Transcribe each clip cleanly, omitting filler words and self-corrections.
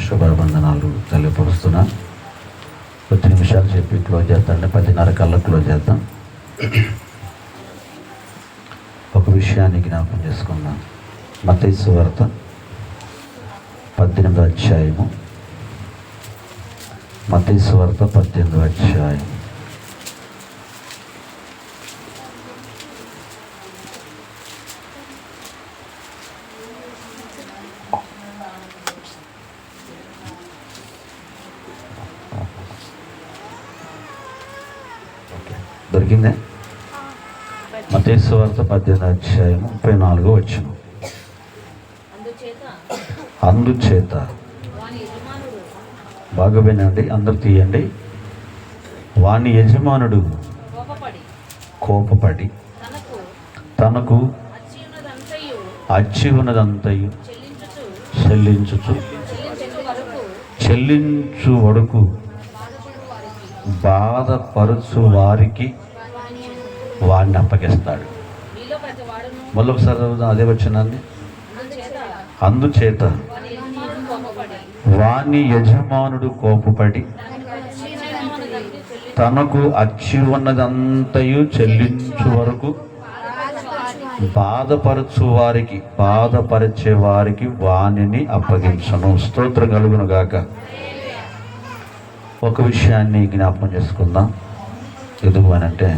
శుభాభివందనాలు తెలియపరుస్తున్నా. కొద్ది నిమిషాలు చెప్పి క్లోజ్ చేస్తాండి. 10:30 కల్లా క్లోజ్ చేద్దాం. ఒక విషయాన్ని జ్ఞాపకం చేసుకుందాం. మత్తయి సువార్త 18వ అధ్యాయము. మత్తయి సువార్త 18వ అధ్యాయం. దొరికిందే? మత్తయి సువార్త 18వ అధ్యాయం 34వ వచనం. అందుచేత బాగా వినండి, అందరు తీయండి. వాని యజమానుడు కోపపడి తనకు అచ్చి ఉన్నదంతయు చెల్లించు వరకు బాధపరుచు వారికి వాడిని అప్పగిస్తాడు. మళ్ళీ ఒకసారి అదే వచ్చినాన్ని. అందుచేత వాని యజమానుడు కోపపడి తనకు అచ్చి ఉన్నదంతయు చెల్లించు వరకు బాధపరిచే వారికి వానిని అప్పగించను. స్తోత్రం కలుగును గాక. ఒక విషయాన్ని జ్ఞాపకం చేసుకుందాం. ఎందుకు అనంటే,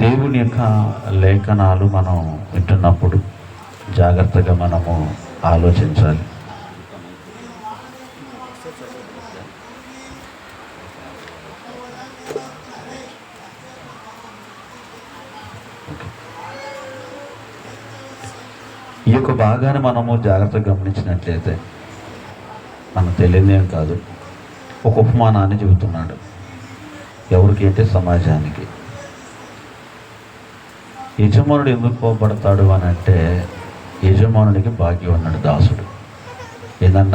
దేవుని యొక్క లేఖనాలు మనం వింటున్నప్పుడు జాగ్రత్తగా మనము ఆలోచించాలి. ఈ యొక్క భాగాన్ని మనము జాగ్రత్తగా గమనించినట్లయితే మనకు తెలియదేం కాదు. ఒక ఉపమానాన్ని చెబుతున్నాడు. ఎవరికి అంటే సమాజానికి. యజమానుడు ఎందుకు కోపడతాడు అని అంటే, యజమానుడికి బాకీ ఉన్నాడు దాసుడు. ఏంటంట?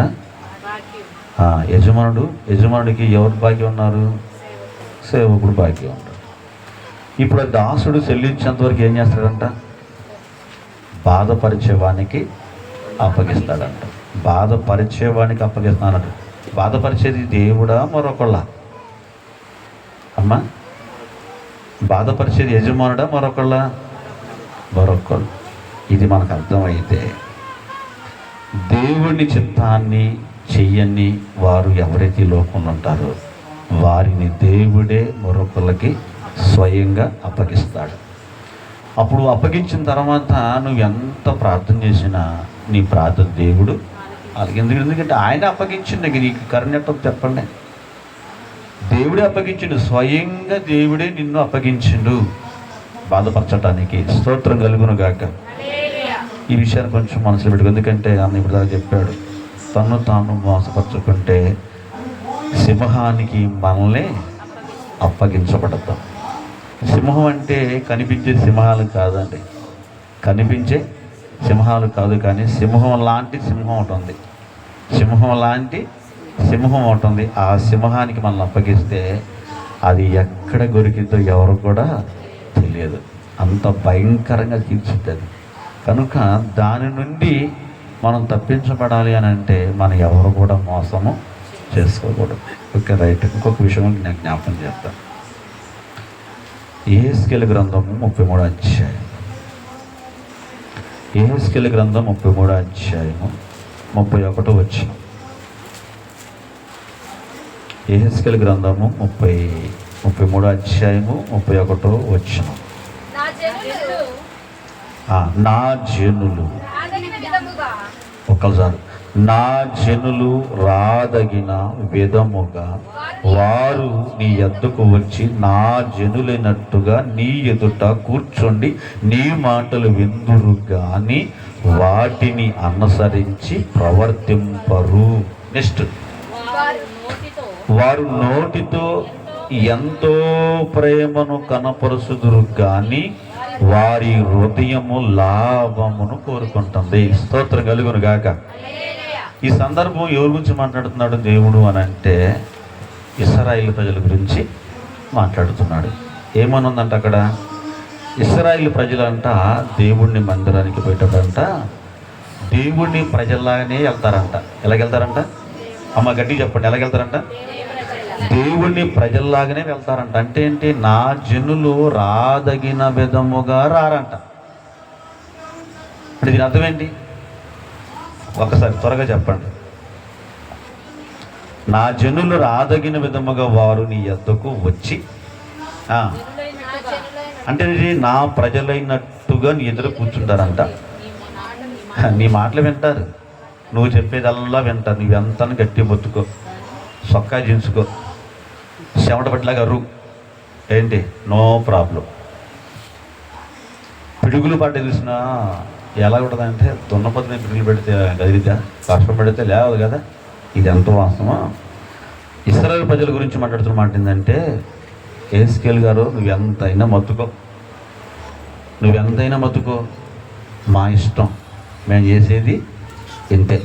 యజమానుడికి ఎవరు బాకీ ఉన్నారు? సేవకుడు బాకీ ఉన్నాడు. ఇప్పుడు దాసుడు చెల్లించేంతవరకు ఏం చేస్తాడంట? బాధపరిచేవానికి అప్పగిస్తాడంట. బాధపరిచేవానికి అప్పగిస్తానంట. బాధపరిచేది దేవుడా మరొకళ్ళ? అమ్మా, బాధపరిచేది యజమానుడా మరొకళ్ళ? మరొకళ్ళు. ఇది మనకు అర్థమైతే దేవుని చిత్తాన్ని చెయ్యని వారు ఎవరైతే లోకంలో ఉంటారో వారిని దేవుడే మరొకళ్ళకి స్వయంగా అప్పగిస్తాడు. అప్పుడు అప్పగించిన తర్వాత నువ్వు ఎంత ప్రార్థన చేసినా నీ ప్రార్థన దేవుడు ఎందుకంటే ఆయన అప్పగించింది. నీకు కరుణెట్టో చెప్పండి. దేవుడే అప్పగించిండు. స్వయంగా దేవుడే నిన్ను అప్పగించిండు బాధపరచటానికి. స్తోత్రం కలుగును గాక. ఈ విషయాన్ని కొంచెం మనసులో పెట్టుకో. ఎందుకంటే అన్న ఇప్పుడు దాకా చెప్పాడు, తను తాను మోసపరచుకుంటే సింహానికి మనల్ని అప్పగించబడతాం. సింహం అంటే కనిపించే సింహాలు కాదండి. కనిపించే సింహాలు కాదు, కానీ సింహం లాంటి సింహం ఉంటుంది. సింహం ఉంటుంది. ఆ సింహానికి మనల్ని అప్పగిస్తే అది ఎక్కడ దొరికిందో ఎవరు కూడా తెలియదు. అంత భయంకరంగా తీర్చుతుంది. కనుక దాని నుండి మనం తప్పించబడాలి అని అంటే మనం ఎవరు కూడా మోసము చేసుకోకూడదు. Okay, right. ఇంకొక విషయం నేను జ్ఞాపకం చేస్తాను. యెహెజ్కేలు గ్రంథము 33వ అధ్యాయం. యెహెజ్కేలు గ్రంథం 33వ అధ్యాయము 31వ వచనం. యెహెజ్కేలు గ్రంథము 33వ అధ్యాయము 31వ వచనం. నా జనులు ఒకసారి, నా జనులు రాదగిన విధముగా వారు నీ యొద్దకు వచ్చి నా జనులైనట్టుగా నీ ఎదుట కూర్చొని నీ మాటలు విందురు గాని వాటిని అనుసరించి ప్రవర్తింపరు. నెక్స్ట్, వారు నోటితో ఎంతో ప్రేమను కనపరుచుదురు గాని వారి హృదయము లాభమును కోరుకుంటుంది. స్తోత్రం కలుగును గాక. ఈ సందర్భం ఎవరి గురించి మాట్లాడుతున్నాడు దేవుడు అని అంటే, ఇశ్రాయేలు ప్రజల గురించి మాట్లాడుతున్నాడు. ఏమనుందంట అక్కడ? ఇశ్రాయేలు ప్రజలంట దేవుణ్ణి మందిరానికి పోయేటప్పుడంట దేవుని ప్రజల్లాగానే వెళ్తారంట. ఎలాగెళ్తారంట? అమ్మ గట్టి చెప్పండి, ఎలాగెళ్తారంట? దేవుని ప్రజల్లాగానే వెళ్తారంట. అంటే ఏంటి? నా జనులు రాదగిన విధముగా రారంట. అంటే దీని అర్థం ఏంటి? ఒకసారి త్వరగా చెప్పండి. నా జనులు రాదగిన విధముగా వారు నీ యొద్దకు వచ్చి, అంటే నా ప్రజలైనట్టుగా నీ ఎదురు కూర్చుంటారంట. నీ మాటలు వింటారు, నువ్వు చెప్పేదల్లా వింటారు. నువ్వెంత గట్టి బొత్తుకో, సొక్కా జించుకో, చెమట పట్టిలాగా రు, ఏంటి నో ప్రాబ్లం. పిడుగులు పడ్డ తెలిసినా ఎలా ఉంటుందంటే, దున్నపతిని పిడుగులు పెడితే గదిరిద్దా, వర్షం పెడితే లేవదు కదా. ఇది ఎంత వాస్తవమా? ఇశ్రాయేలు ప్రజల గురించి మాట్లాడుతున్న మాట ఏంటంటే, ఎహెజ్కేలు గారు నువ్వెంతైనా మత్తుకో, మా ఇష్టం, మేము చేసేది ఇంతే.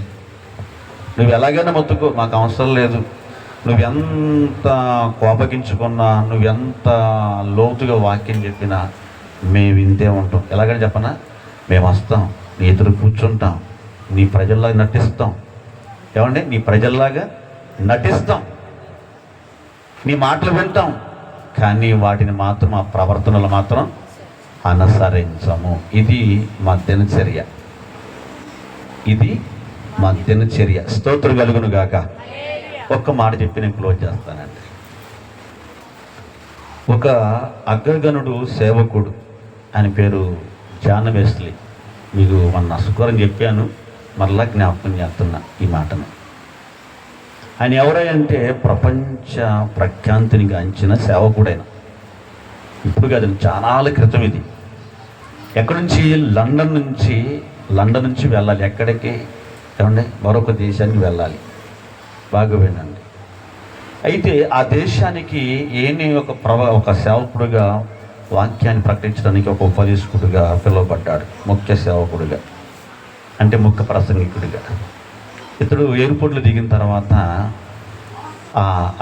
నువ్వు ఎలాగైనా మత్తుకో, మాకు అవసరం లేదు. నువ్వెంత కోపగించుకున్నా, నువ్వెంత లోతుగా వాక్యం చెప్పినా మేము ఇంతే ఉంటాం. ఎలాగని చెప్పనా? మేము వస్తాం, నీ ఎదురు కూర్చుంటాం, నీ ప్రజల్లాగా నటిస్తాం. ఏమండి? నీ ప్రజల్లాగా నటిస్తాం, నీ మాటలు వింటాం, కానీ వాటిని మాత్రం, ఆ ప్రవర్తనలు మాత్రం అనుసరించము. ఇది మా దినచర్య, ఇది మా దినచర్య. స్తోత్రం కలుగును గాక. ఒక్క మాట చెప్పి నేను క్లోజ్ చేస్తానండి. ఒక అగ్రగణుడు సేవకుడు, ఆయన పేరు జాన్ వెస్లీ. మీకు మొన్న శుక్రవారం చెప్పాను, మరలా జ్ఞాపకం చేస్తున్నా ఈ మాటను. ఆయన ఎవరంటే ప్రపంచ ప్రఖ్యాతిని గాంచిన సేవకుడైన. ఇప్పుడు కాదండి, చాలా క్రితం ఇది. ఎక్కడి నుంచి? లండన్ నుంచి వెళ్ళాలి. ఎక్కడికి? ఏమండి? మరొక దేశానికి వెళ్ళాలి. బాగా వినండి. అయితే ఆ దేశానికి ఒక సేవకుడుగా, వాక్యాన్ని ప్రకటించడానికి ఒక ఉపదేశకుడుగా పిలువబడ్డాడు. ముఖ్య సేవకుడుగా, అంటే ముఖ్య ప్రసంగికుడిగా. ఇతడు ఎయిర్పోర్ట్లో దిగిన తర్వాత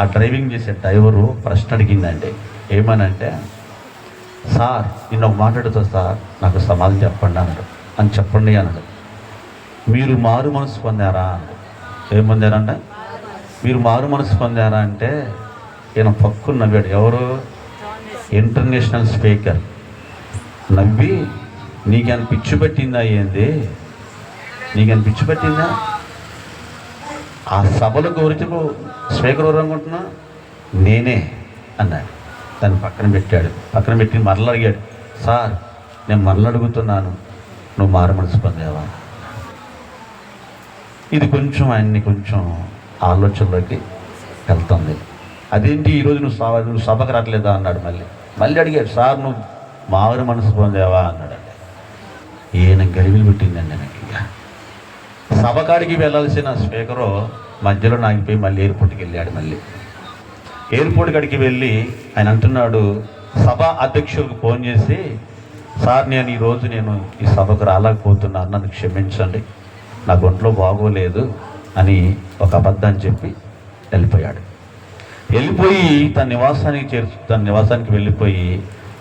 ఆ డ్రైవింగ్ చేసే డ్రైవరు ప్రశ్న అడిగిందండి. ఏమనంటే, సార్ నిన్న ఒక మాట్లాడుతా సార్, నాకు సమాధానం చెప్పండి అన్నాడు. చెప్పండి అన్నాడు. మీరు మారు మనసు పొందారా? ఏం పొందారంట? మీరు మారు మనసు పొందారా అంటే ఈయన పక్కున నవ్వాడు. ఎవరు? International speaker. నవ్వి, నీకేమైనా పిచ్చి పెట్టిందా? ఏంది నీకేమైనా పిచ్చి పెట్టిందా? ఆ సభల గురించి స్పీకర్ ఎవరు అనుకుంటున్నా? నేనే అన్నాడు. దాన్ని పక్కన పెట్టి మరల అడిగాడు, సార్ నేను మరల అడుగుతున్నాను, నువ్వు మారు మనసు పొందావా? ఇది కొంచెం ఆయన్ని కొంచెం ఆలోచనలోకి వెళ్తుంది. అదేంటి ఈరోజు నువ్వు సభకు రావట్లేదా అన్నాడు. మళ్ళీ అడిగాడు, సార్ నువ్వు మారు మనసు పొందావా అన్నాడండి. ఈయన గలివిలు పెట్టిందండి నాకు. ఇక సభకాడికి వెళ్ళాల్సిన స్పీకరు మధ్యలో నాగిపోయి మళ్ళీ ఎయిర్పోర్ట్కి వెళ్ళాడు. ఎయిర్పోర్ట్ కాడికి వెళ్ళి ఆయన అంటున్నాడు, సభ అధ్యక్షులకు ఫోన్ చేసి, సార్ నేను ఈరోజు ఈ సభకు రాలేకపోతున్నాను, నన్ను క్షమించండి, నా ఒంట్లో బాగోలేదు అని ఒక అబద్ధాన్ని చెప్పి వెళ్ళిపోయి తన నివాసానికి వెళ్ళిపోయి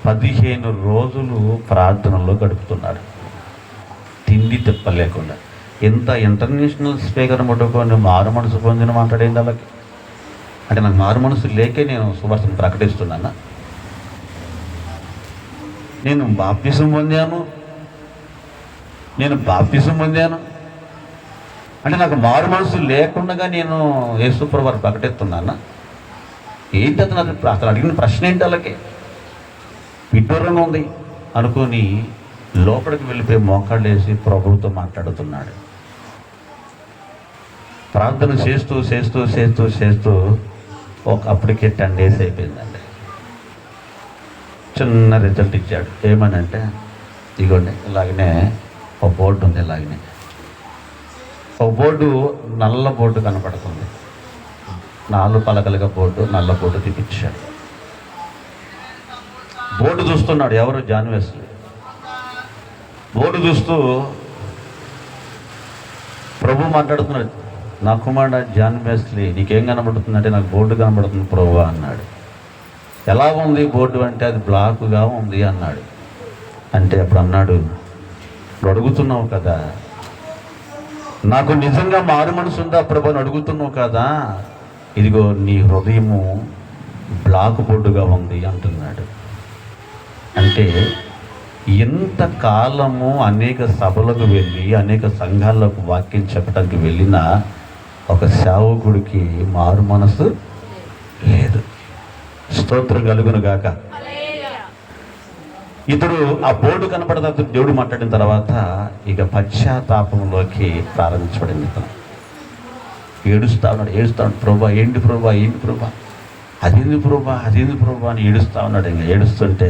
15 రోజులు ప్రార్థనలో గడుపుతున్నాడు, తిండి తిప్పలేకుండా. ఇంత ఇంటర్నేషనల్ స్పీకర్ ముట్టుకొని మారు మనసు పొందిన మాట్లాడేంటి వాళ్ళకి? అంటే నాకు మారు మనసు లేకే నేను సువార్తను ప్రకటిస్తున్నాను. నేను బాప్తిసం పొందాను అంటే నాకు మారు మనసు లేకుండా నేను యేసుప్రభువు వారు ప్రకటిస్తున్నాను. ఏంటి అతను అడిగిన ప్రశ్న ఏంటి? వాళ్ళకి విడ్డూరంగా ఉంది అనుకొని లోపలికి వెళ్ళిపోయి మోకాళ్ళు వేసి ప్రభువుతో మాట్లాడుతున్నాడు. ప్రార్థన చేస్తూ అప్పటికే 10 days అయిపోయిందండి. చిన్న రిజల్ట్ ఇచ్చాడు. ఏమనంటే, ఇదిగోండి ఇలాగనే ఒక బోర్డు ఉంది, ఇలాగనే ఒక బోర్డు, నల్ల బోర్డు కనపడుతుంది. 4 పలకలుగా బోర్డు, నల్ల బోర్డు తీపిచ్చాడు. బోర్డు చూస్తున్నాడు. ఎవరు? John Wesley. బోర్డు చూస్తూ ప్రభు మాట్లాడుతున్నాడు, నా కుమారుడు జాన్ వెస్లీ, నీకేం కనబడుతుందంటే, నాకు బోర్డు కనబడుతుంది ప్రభు అన్నాడు. ఎలా ఉంది బోర్డు అంటే, అది బ్లాక్గా ఉంది అన్నాడు. అంటే అప్పుడు అన్నాడు, నువ్వు అడుగుతున్నావు కదా, నాకు నిజంగా మారు మనసు ఉందా ప్రభు అని అడుగుతున్నావు కదా, ఇదిగో నీ హృదయము బ్లాక్ బోర్డుగా ఉంది అంటున్నాడు. అంటే ఎంతకాలము అనేక సభలకు వెళ్ళి అనేక సంఘాలకు వాక్యం చెప్పడానికి వెళ్ళినా ఒక సేవకుడికి మారు మనసు లేదు. స్తోత్రం కలుగును గాక. ఇతడు ఆ బోర్డు కనపడతా దేవుడు మాట్లాడిన తర్వాత ఇక పశ్చాత్తాపంలోకి ప్రారంభించబడింది. ఇతను ఏడుస్తా ఉన్నాడు. ప్రభా ఏంటి ప్రభా అదేంది ప్రభా అని ఏడుస్తా ఉన్నాడు. ఇంకా ఏడుస్తుంటే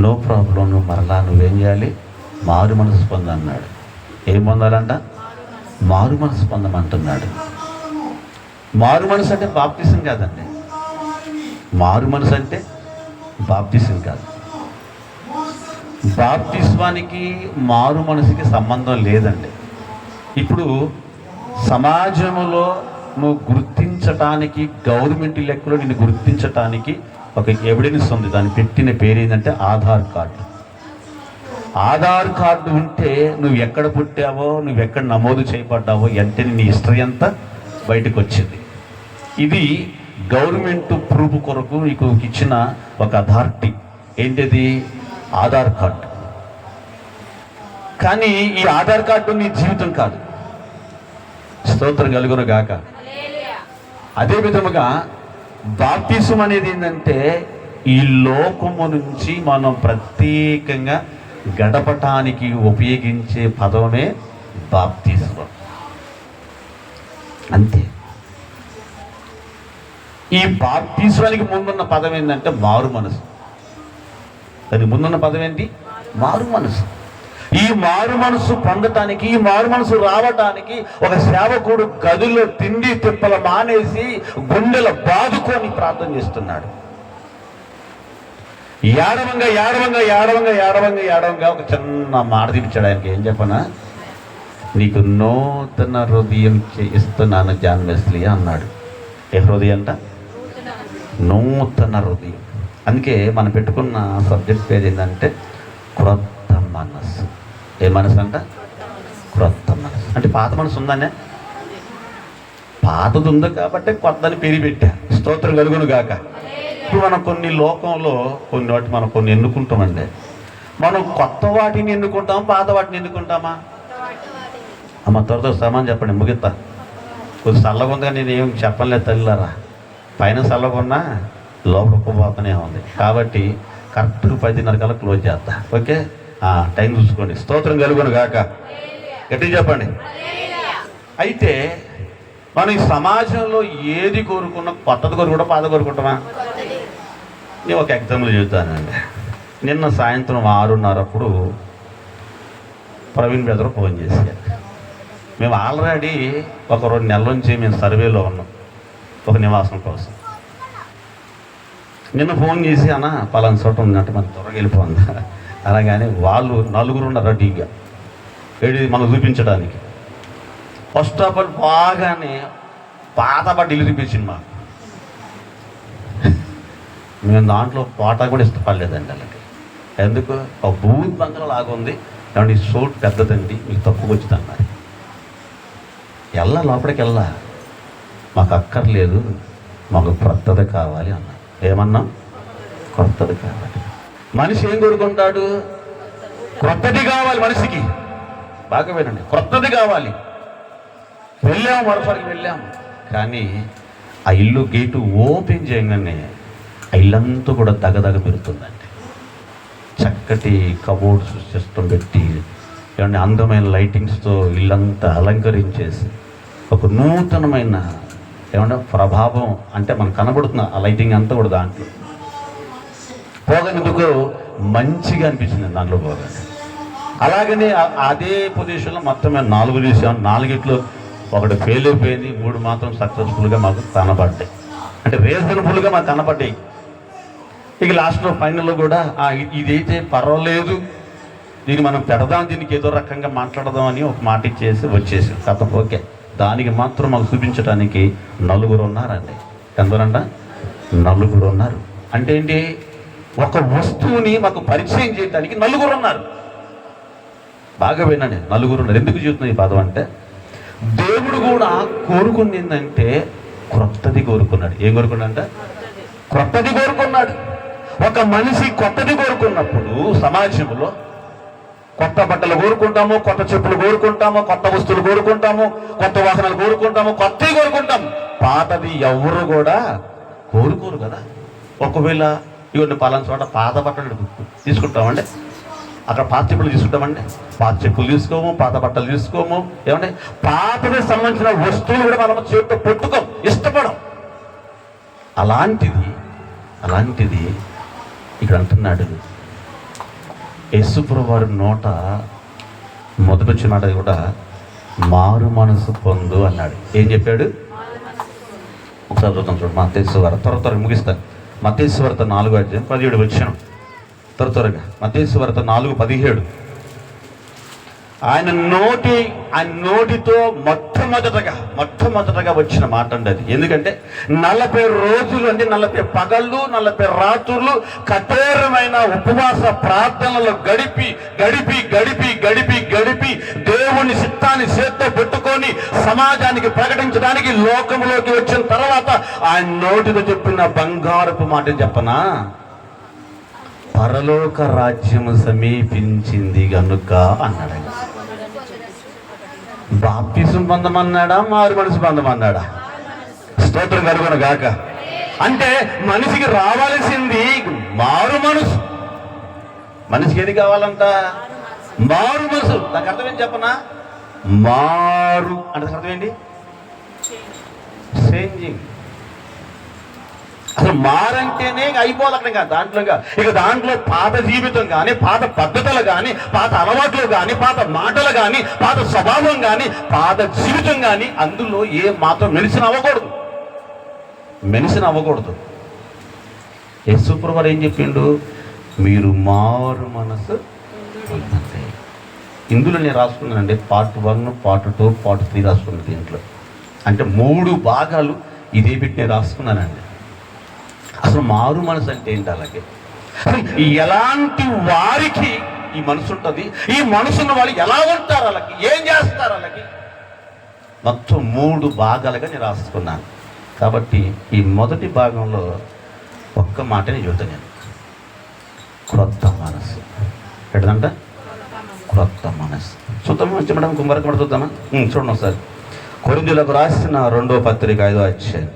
నో ప్రాబ్లం, నువ్వు మరలా నువ్వేం చేయాలి, మారు మనసు పొందన్నాడు. ఏం పొందాలంట? మారు మనసు పొందమంటున్నాడు. మారు మనసు అంటే బాప్తిసం కాదండి. మారు మనసు అంటే బాప్తిసం కాదు. బాప్తిస్వానికి మారు మనసుకి సంబంధం లేదండి. ఇప్పుడు సమాజంలో నువ్వు గుర్తించటానికి, గవర్నమెంట్ లెక్కలో నిన్ను గుర్తించటానికి ఒక ఎవిడెన్స్ ఉంది. దాన్ని పెట్టిన పేరు ఏంటంటే ఆధార్ కార్డు. ఆధార్ కార్డు ఉంటే నువ్వు ఎక్కడ పుట్టావో, నువ్వు ఎక్కడ నమోదు చేయబడ్డావో వెంటనే నీ హిస్టరీ అంతా బయటకు వచ్చింది. ఇది గవర్నమెంట్ ప్రూఫ్ కొరకు నీకు ఇచ్చిన ఒక అథారిటీ. ఏంటిది? ఆధార్ కార్డు. కానీ ఈ ఆధార్ కార్డు నీ జీవితం కాదు. స్తోత్రం కలుగును గాక. అదే విధముగా బాప్తిసం అనేది ఏంటంటే ఈ లోకము నుంచి మనం ప్రత్యేకంగా గడపటానికి ఉపయోగించే పదమే బాప్తిసం. అంతే. ఈ బాప్తిసానికి ముందున్న పదం ఏంటంటే మారు మనసు. దానికి ముందున్న పదం ఏంటి? మారు మనసు. ఈ మారు మనసు పొందటానికి, ఈ మారు మనసు రావటానికి ఒక సేవకుడు గదిలో తిండి తిప్పల మానేసి గుండెల బాదుకొని ప్రార్థన చేస్తున్నాడు. ఏడవంగా ఒక చిన్న మాట తీర్చాడు. ఆయనకి ఏం చెప్పనా, నీకు నూతన హృదయం ఇస్తున్నాను జాన్ వెస్లీ అన్నాడు. ఏ హృదయం అంట? నూతన హృదయం. అందుకే మనం పెట్టుకున్న సబ్జెక్ట్ పేరు ఏంటంటే క్రొత్త మనస్సు. ఏ మనసు అంట? క్రొత్త మనసు. అంటే పాత మనసు ఉందనే, పాతది ఉంది కాబట్టి కొత్తని పేరు పెట్టా. స్తోత్రం కలుగును గాక. ఇప్పుడు మనం కొన్ని లోకంలో కొన్ని వాటి మనం కొన్ని ఎన్నుకుంటామండి. మనం కొత్త వాటిని ఎన్నుకుంటామా, పాత వాటిని ఎన్నుకుంటామా? అమ్మ త్వరతో సమానం చెప్పండి, ముగిస్తా. కొద్ది చల్లగుందిగా నేను ఏం చెప్పలేదు తల్లిలారా. పైన చల్లగున్నా లోపల ఉప్పుపోతూనే ఉంది. కాబట్టి కరెక్ట్గా 10:30 కల్లా క్లోజ్ చేస్తా. ఓకే, టైం చూసుకోండి. స్తోత్రం కలుగును గాక. గట్టిగా చెప్పండి. అయితే మనం ఈ సమాజంలో ఏది కోరుకున్నా, కొత్తది కోరుకుంటా, పాత కోరుకుంటామా? నేను ఒక ఎగ్జాంపుల్ చెబుతానండి. నిన్న సాయంత్రం 6:30 ప్రవీణ్ బ్రదర్ ఫోన్ చేశారు. మేము ఆల్రెడీ ఒక 2 నెలల నుంచి మేము సర్వేలో ఉన్నాం ఒక నివాసం కోసం. నిన్న ఫోన్ చేసి అన్న పలానా చోట ఉందంటే మనకు త్వరగా వెళ్ళిపోందా అనగానే వాళ్ళు 4 ఉన్నారు రెడీగా ఏది మనం చూపించడానికి. ఫస్ట్ ఆఫ్ ఆల్ బాగానే పాత బట్టలు చూపించింది మాకు. మేము దాంట్లో పాట కూడా ఇష్టపడలేదండి వాళ్ళకి. ఎందుకు? ఒక భూత్ బంగళ లాగుంది, ఏమంటే సోట్ పెద్దదండి, మీకు తక్కువ వచ్చింది అన్నారు. లోపలికి మాకు అక్కర్లేదు, మాకు క్రొత్తది కావాలి అన్నారు. ఏమన్నాం? క్రొత్తది కావాలి. మనిషి ఏం కోరుకుంటాడు? క్రొత్తది కావాలి మనిషికి. బాగా వినండి, క్రొత్తది కావాలి. వెళ్ళాము, మరోసారికి వెళ్ళాము. కానీ ఆ ఇల్లు గేటు ఓపెన్ చేయగానే ఆ ఇల్లంతా కూడా దగదగ పెడుతుందండి. చక్కటి కబోర్డ్స్ సిస్టమ్ పెట్టి, ఏమన్నా అందమైన లైటింగ్స్తో ఇల్లంతా అలంకరించేసి ఒక నూతనమైన ఏమన్నా ప్రభావం అంటే మనకు కనబడుతున్న ఆ లైటింగ్ అంతా కూడా దాంట్లో పోగనేందుకు మంచిగా అనిపించింది దాంట్లో పోగానే. అలాగనే అదే పొజిషన్లో మొత్తం మేము 4 చూసాం. 4 ఒకటి ఫెయిల్ అయిపోయింది, 3 మాత్రం సక్సెస్ఫుల్గా మాకు కనబడ్డాయి. అంటే రీజనబుల్గా మాకు కనబడ్డాయి. ఇక లాస్ట్లో ఫైనల్లో కూడా ఇదైతే పర్వాలేదు, దీన్ని మనం పెడదాం, దీనికి ఏదో రకంగా మాట్లాడదాం అని ఒక మాట ఇచ్చేసి వచ్చేసి కథ. ఓకే, దానికి మాత్రం మాకు చూపించడానికి 4 ఉన్నారండి. ఎందరంట? 4 ఉన్నారు. అంటే ఏంటి? ఒక వస్తువుని మాకు పరిచయం చేయడానికి 4 ఉన్నారు. బాగా వినండి, 4 ఉన్నారు. ఎందుకు చెబుతున్నా ఈ పదం అంటే, దేవుడు కూడా కోరుకుంది ఏంటంటే క్రొత్తది కోరుకున్నాడు. ఏం కోరుకున్నాడంట? క్రొత్తది కోరుకున్నాడు. ఒక మనిషి కొత్తది కోరుకున్నప్పుడు సమాజంలో కొత్త బట్టలు కోరుకుంటాము, కొత్త చెప్పులు కోరుకుంటాము, కొత్త వస్తువులు కోరుకుంటాము, కొత్త వాహనాలు కోరుకుంటాము, కొత్తవి కోరుకుంటాము. పాతది ఎవరు కూడా కోరుకోరు కదా. ఒకవేళ ఇవన్నీ పలానా చోట పాత బట్టలు తీసుకుంటామండి, అక్కడ పాత చెప్పులు తీసుకుంటామండి. పాత చెప్పులు తీసుకోము, పాత బట్టలు తీసుకోము. ఏమంటే పాతకి సంబంధించిన వస్తువులు కూడా మనం చేతితో పెట్టుకోం, ఇష్టపడం. అలాంటిది ఇక్కడ అంటున్నాడు యేసుప్రభువు వారి నోట మొదటొచ్చిన మాట కూడా మారు మనసు పొందు అన్నాడు. ఏం చెప్పాడు? ఒకసారి చూద్దాం. చూడు మత్తయి సువార్త, త్వరగా ముగిస్తాను. మత్తయి సువార్త 4:17 త్వరగా మత్తయి సువార్త 4:17. ఆయన నోటితో మొట్టమొదటగా వచ్చిన మాట అండి అది. ఎందుకంటే 40 రోజులు అంటే 40 పగళ్ళు 40 రాత్రులు కఠోరమైన ఉపవాస ప్రార్థనలు గడిపి దేవుని చిత్తాన్ని చేత్తో పెట్టుకొని సమాజానికి ప్రకటించడానికి లోకంలోకి వచ్చిన తర్వాత ఆయన నోటితో చెప్పిన బంగారపు మాట చెప్పనా? పరలోక రాజ్యము సమీపించింది గనుక అన్నాడు. బాప్తిసం పొందమన్నాడా, మారు మనసు పొందమన్నాడా? స్తోత్రం కలుగును గాక. అంటే మనిషికి రావాల్సింది మారు మనసు. మనిషికి ఏది కావాలంట? మారు మనసు. దానికి అర్థం ఏంటి చెప్పనా? మారు అంటే అర్థం ఏంటి? చేంజింగ్. అసలు మారంటేనే అయిపోవాలి అక్కడ. దాంట్లో పాత జీవితం కానీ, పాత పద్ధతులు కానీ, పాత అలవాట్లు కానీ, పాత మాటలు కానీ, పాత స్వభావం కానీ, పాత జీవితం కానీ అందులో ఏ మాత్రం మెలిసిన అవ్వకూడదు. యేసుప్రభువు ఏం చెప్పిండు? మీరు మారు మనసు పొందండి. ఇందులో నేను రాసుకున్నానండి పార్ట్ 1, పార్ట్ 2, పార్ట్ 3 రాసుకున్నాను. దీంట్లో అంటే 3 భాగాలు ఇదే పెట్టి నేను రాసుకున్నానండి. అసలు మారు మనసు అంటే ఏంటి? అలాగే ఎలాంటి వారికి ఈ మనసు ఉంటుంది, ఈ మనసున్న వాళ్ళు ఎలా ఉంటారు, వాళ్ళకి ఏం చేస్తారు, వాళ్ళకి మొత్తం 3 భాగాలుగా నేను రాసుకున్నాను. కాబట్టి ఈ మొదటి భాగంలో ఒక్క మాటని చెబుతాను నేను. క్రొత్త మనసు. ఎటదంట? క్రొత్త మనసు. చూద్దామా? మంచి మేడం కుమ్మరకమడ చూద్దామా? చూడండి ఒకసారి. కొరింథీయులకు రాసిన 2వ పత్రిక 5వ అధ్యాయం.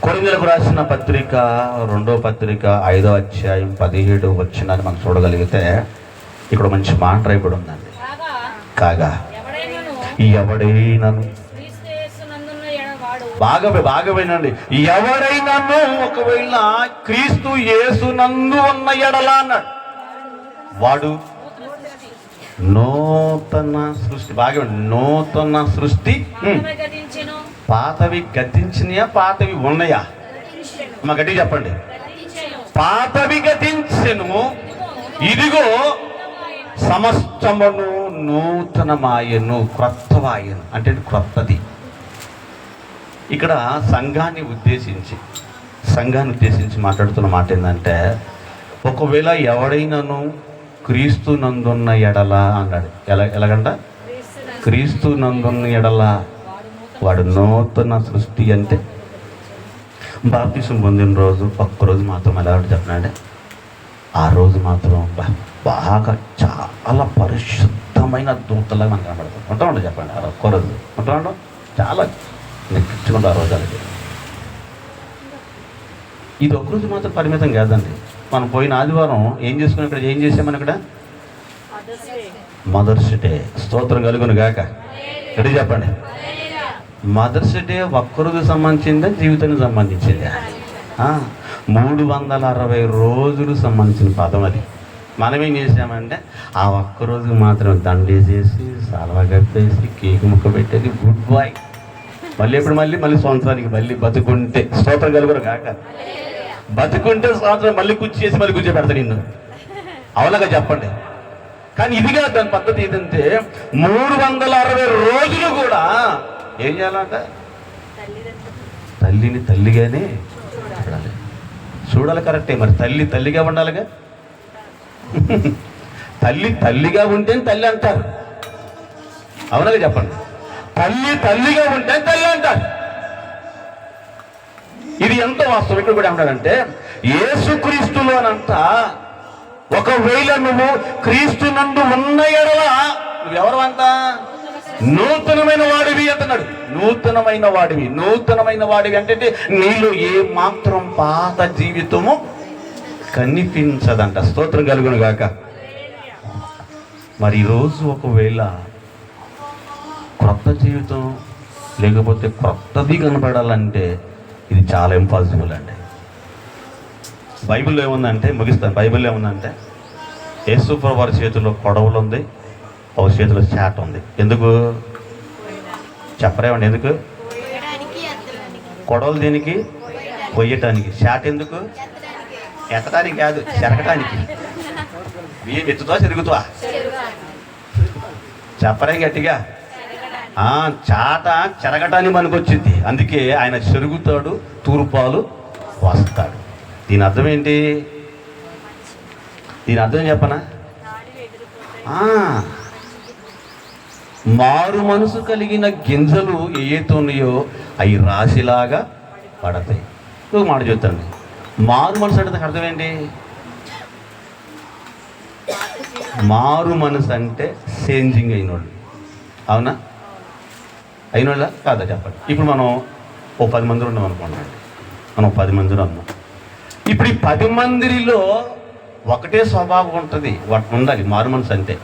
కొరింథీయులకు రాసిన పత్రిక 2వ పత్రిక 5వ అధ్యాయం 17వ వచనాన్ని మనం చూడగలిగితే ఇక్కడ మంచి మాట రాయబడి ఉందండి. కాగా ఎవడైనాను బాగా వినండి. ఎవరైనాను ఒకవేళ క్రీస్తు యేసునందు ఉన్న ఎడల అన్నాడు, వాడు నూతన సృష్టి. బాగా నూతన సృష్టి. పాతవి గతించినయా, పాతవి ఉన్నాయా? మా గట్టి చెప్పండి. పాతవి గతించెను, ఇదిగో సమస్తమును నూతనమాయను, క్రొత్తవాయను. అంటే క్రొత్తది. ఇక్కడ సంఘాన్ని ఉద్దేశించి మాట్లాడుతున్న మాట ఏంటంటే, ఒకవేళ ఎవడైనాను క్రీస్తు నందున్న ఎడల అన్నాడు. ఎలాగంట? క్రీస్తు నందున్న ఎడల వాడు నూతన సృష్టి. అంటే బాప్తిసం పొందిన రోజు ఒక్కరోజు మాత్రం ఎలా చెప్పినాడే, ఆ రోజు మాత్రం బాగా చాలా పరిశుద్ధమైన దూతలాగా మనకు కనబడతాం. ఉంటామండి చెప్పండి. ఆ ఒక్కరోజు ఉంటామంటాం చాలా నెక్కించుకుంటాం ఆ రోజు. అలాగే ఇది ఒక్కరోజు మాత్రం పరిమితం కాదండి. మనం పోయిన ఆదివారం ఏం చేసుకుని ఇక్కడ ఏం చేసామని ఇక్కడ మదర్స్ డే. స్తోత్రం కలుగును గాక. ఎటు చెప్పండి. మదర్స్ డే ఒక్కరోజు సంబంధించిందా, జీవితానికి సంబంధించిందా? 360 రోజులు సంబంధించిన పదం అది. మనం ఏం చేసామంటే ఆ ఒక్కరోజు మాత్రం దండేసేసి సాల్వా కప్పేసి కేక్ ముక్క పెట్టేది గుడ్ బాయ్. మళ్ళీ సంవత్సరానికి మళ్ళీ బతుకుంటే స్తోత్రం కలుగురు కాక. బతుకుంటే సంవత్సరం మళ్ళీ కూర్చేసి మళ్ళీ కూర్చోబెడతా నిన్ను. అవునగా చెప్పండి. కానీ ఇదిగా దాని పద్ధతి ఏంటంటే 360 రోజులు కూడా ఏం చేయాలంట? తల్లిని తల్లిగానే చూడాలి. కరెక్టే. మరి తల్లిగా ఉండాలిగా. తల్లిగా ఉంటేనే తల్లి అంటారు. అవునగా చెప్పండి. తల్లి తల్లిగా ఉంటే తల్లి అంటారు. ఇది ఎంత వాస్తవం. ఇక్కడ కూడా ఏమంటాడంటే యేసుక్రీస్తులోనంట ఒకవేళ నువ్వు క్రీస్తు నందు ఉన్న ఎడల నువ్వెవరు అంట నూతనమైన వాడివి అంటున్నాడు. నూతనమైన వాడివి. నూతనమైన వాడివి అంటే నీలో ఏ మాత్రం పాత జీవితము కనిపించదంట. స్తోత్రం కలుగును గాక. మరి ఈరోజు ఒకవేళ క్రొత్త జీవితం లేకపోతే క్రొత్తది కనపడాలంటే ఇది చాలా ఇంపాసిబుల్ అండి. బైబిల్లో ఏముందంటే, ముగిస్తాను, బైబిల్లో ఏముందంటే యేసుప్రభువు వారి చేతిలో కొడవలు ఉంది, ఒక చేతిలో చాట ఉంది. ఎందుకు చెప్పరేమండి? ఎందుకు? కొడవలు దేనికి? కొయ్యటానికి. చాట ఎందుకు? ఎత్తడానికి కాదు, చెరగటానికి. బియ్యం ఎత్తుతా చెరుగుతా? చెప్పరే గట్టిగా. చాట చెరగటానికి పనికొచ్చింది. అందుకే ఆయన చెరుగుతాడు, తూర్పాలు వస్తాడు. దీని అర్థం ఏంటి? దీని అర్థం చెప్పనా? మారు మనసు కలిగిన గింజలు ఏవైతే ఉన్నాయో అవి రాశిలాగా పడతాయి. ఒక మాట చెప్తాండి. మారు మనసు అంటే అర్థం ఏంటి? మారు మనసు అంటే చేంజింగ్ అయినోళ్ళు. అవునా? అయినోళ్ళ కాదా చెప్పండి. ఇప్పుడు మనం ఓ 10 మంది ఉన్నాం అనుకోండి. మనం 10 మంది ఉన్నాం. ఇప్పుడు ఈ 10 మందిలో ఒకటే స్వభావం ఉంటుంది, ఉండాలి. మారు మనసు అంటే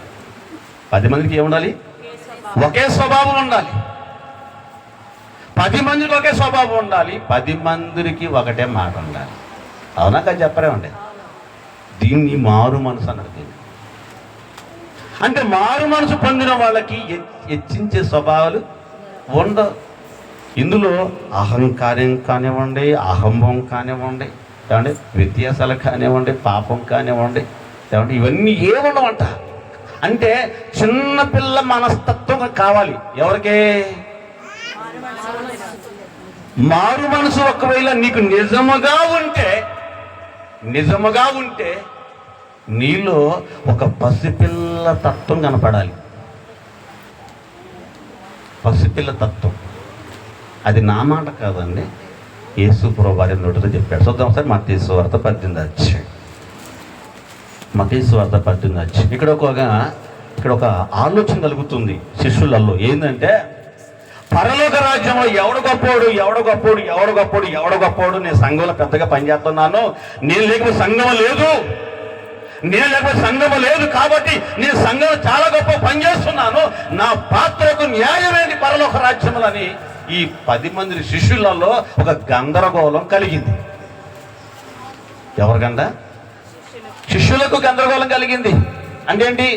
10 మందికి ఏముండాలి? ఒకే స్వభావం ఉండాలి. 10 మందికి ఒకే స్వభావం ఉండాలి. 10 మందికి ఒకటే మాట ఉండాలి. అవునా కాదు చెప్పరేమండి? దీన్ని మారు మనసు అన్నారు. దీన్ని అంటే మారు మనసు పొందిన వాళ్ళకి హెచ్చించే స్వభావాలు ఉండవు. ఇందులో అహంకారం కానివ్వండి, అహంభం కానివ్వండి, ఏమండి వ్యత్యాసాలు కానివ్వండి, పాపం కానివ్వండి, ఏమంటే ఇవన్నీ ఏముండవంట. అంటే చిన్నపిల్ల మనస్తత్వం కావాలి. ఎవరికే? మారు మనసు ఒకవేళ నీకు నిజముగా ఉంటే నీలో ఒక పసిపిల్ల తత్వం కనపడాలి. పసిపిల్ల తత్వం. అది నా మాట కాదండి, యేసుప్రభువు వారి నోటితో చెప్పాడు. చూద్దాం సార్. మత్తయి సువార్త 18వ అధ్యాయం. మత్తయి సువార్త 18వ అధ్యాయం. ఇక్కడ ఒక ఆలోచన కలుగుతుంది శిష్యులలో. ఏంటంటే పరలోక రాజ్యంలో ఎవడు గొప్పోడు. నేను సంఘంలో పెద్దగా పనిచేస్తున్నాను, నేను లేకపోతే సంఘం లేదు కాబట్టి నేను సంఘంలో చాలా గొప్ప పని చేస్తున్నాను, నా పాత్రకు న్యాయమేంటి పరలోక రాజ్యములని ఈ 10 మంది శిష్యులలో ఒక గందరగోళం కలిగింది. ఎవరికంట? శిష్యులకు గందరగోళం కలిగింది. అంటే ఏంటి?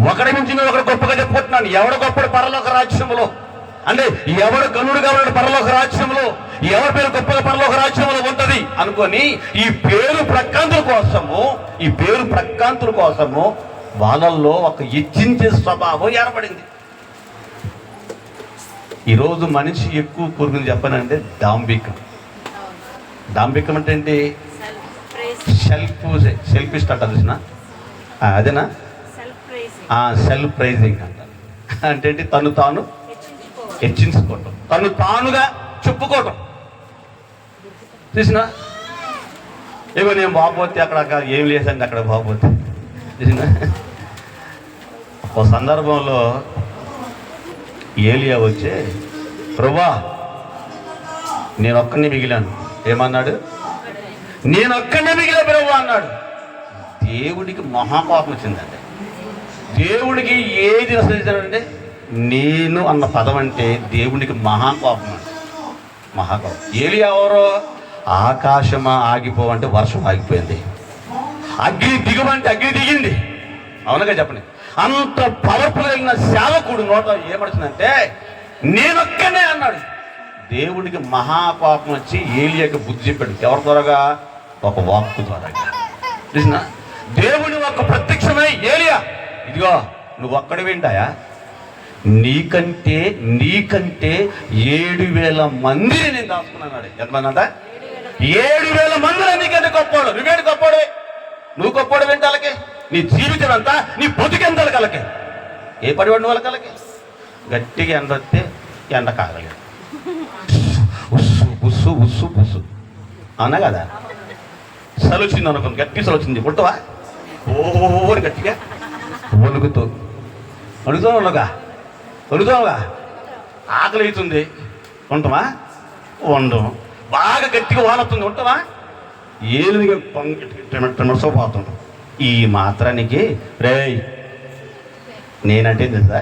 ఒకడి నుంచి ఒకడు గొప్పగా చెప్పుకుంటున్నాను. ఎవడు గొప్పడు పరలోక రాజ్యములో? అంటే ఎవడు గనుడు కావాలంటే పరలోక రాజ్యంలో, ఎవరి పేరు గొప్పగా పరలోక రాజ్యంలో ఉంటుంది అనుకొని ఈ పేరు ప్రకాంతుల కోసము వాళ్ళల్లో ఒక ఇచ్చించే స్వభావం ఏర్పడింది. ఈరోజు మనిషి ఎక్కువ పురుగుని చెప్పనంటే డాంబికం. డాంబికం అంటే ఏంటి? సెల్ఫిస్ట్ అంటారు చూసిన అదేనా? సెల్ఫ్ ప్రైజింగ్ అంటారు. అంటే ఏంటి? తను తాను హెచ్చించుకోవటం, తను తానుగా చెప్పుకోవటం. చూసినా? ఏమో నేను బాగోతే అక్కడ ఏం లేదండి, అక్కడ బాగోతే. చూసినా? ఒక సందర్భంలో ఏలియా వచ్చి, ప్రభువా నేను ఒక్కనే మిగిలాను. ఏమన్నాడు? నేను ఒక్కనే మిగిలా ప్రభువా అన్నాడు. దేవుడికి మహాపాపం వచ్చిందండి. దేవుడికి ఏది నశించాడంటే నేను అన్న పదం అంటే దేవునికి మహాకోపం అండి. మహాకోపం. ఏలియా ఎవరో? ఆకాశమా ఆగిపోవంటే వర్షం ఆగిపోయింది, అగ్ని దిగమంటే అగ్ని దిగింది. అవునగా చెప్పండి. అంత పవర్ఫుల్ అయిన సేవకుడు నోట ఏమడుతుందంటే నేనొక్కనే అన్నాడు. దేవుడికి మహాకోపం వచ్చి ఏలియాకి బుద్ధి చెప్పాడు. ఎవరి ద్వారాగా? ఒక వాక్కు ద్వారాగా. చూసినా? దేవుని ఒక ప్రత్యక్షమై ఏలియా ఇదిగో నువ్వు ఒక్కడి వింటాయా, నీకంటే 7,000 మందిని నేను దాచుకున్నాడు. ఎంతమంది అంట? 7,000 మందిని. నీకంటే గొప్పోడు. నువ్వేంటి గొప్పోడు? నువ్వు గొప్పోడు వింటాలకి. నీ జీవితం అంతా, నీ బతుకెంతలు కలకి. ఏ పడివాడిని వాళ్ళ కలకి? గట్టిగా ఎండొస్తే ఎండ కాగలేదు, ఉస్సు ఉస్సు ఉస్సు ఉస్సు అన్నా కదా. చలి వచ్చింది అనుకుంది, గట్టి చలి వచ్చింది, ఉంటావా? ఓని గట్టిగా వణుకుతూ వణుకుతావుగా వణుకుతావుగా, ఆకలి అవుతుంది, ఉంటావా? వండం. బాగా గట్టిగా వానవుతుంది, ఉంటావా? ఏలుగా పొంగిపోతుంది. ఈ మాత్రానికి రే నేనంటే తెలుసా,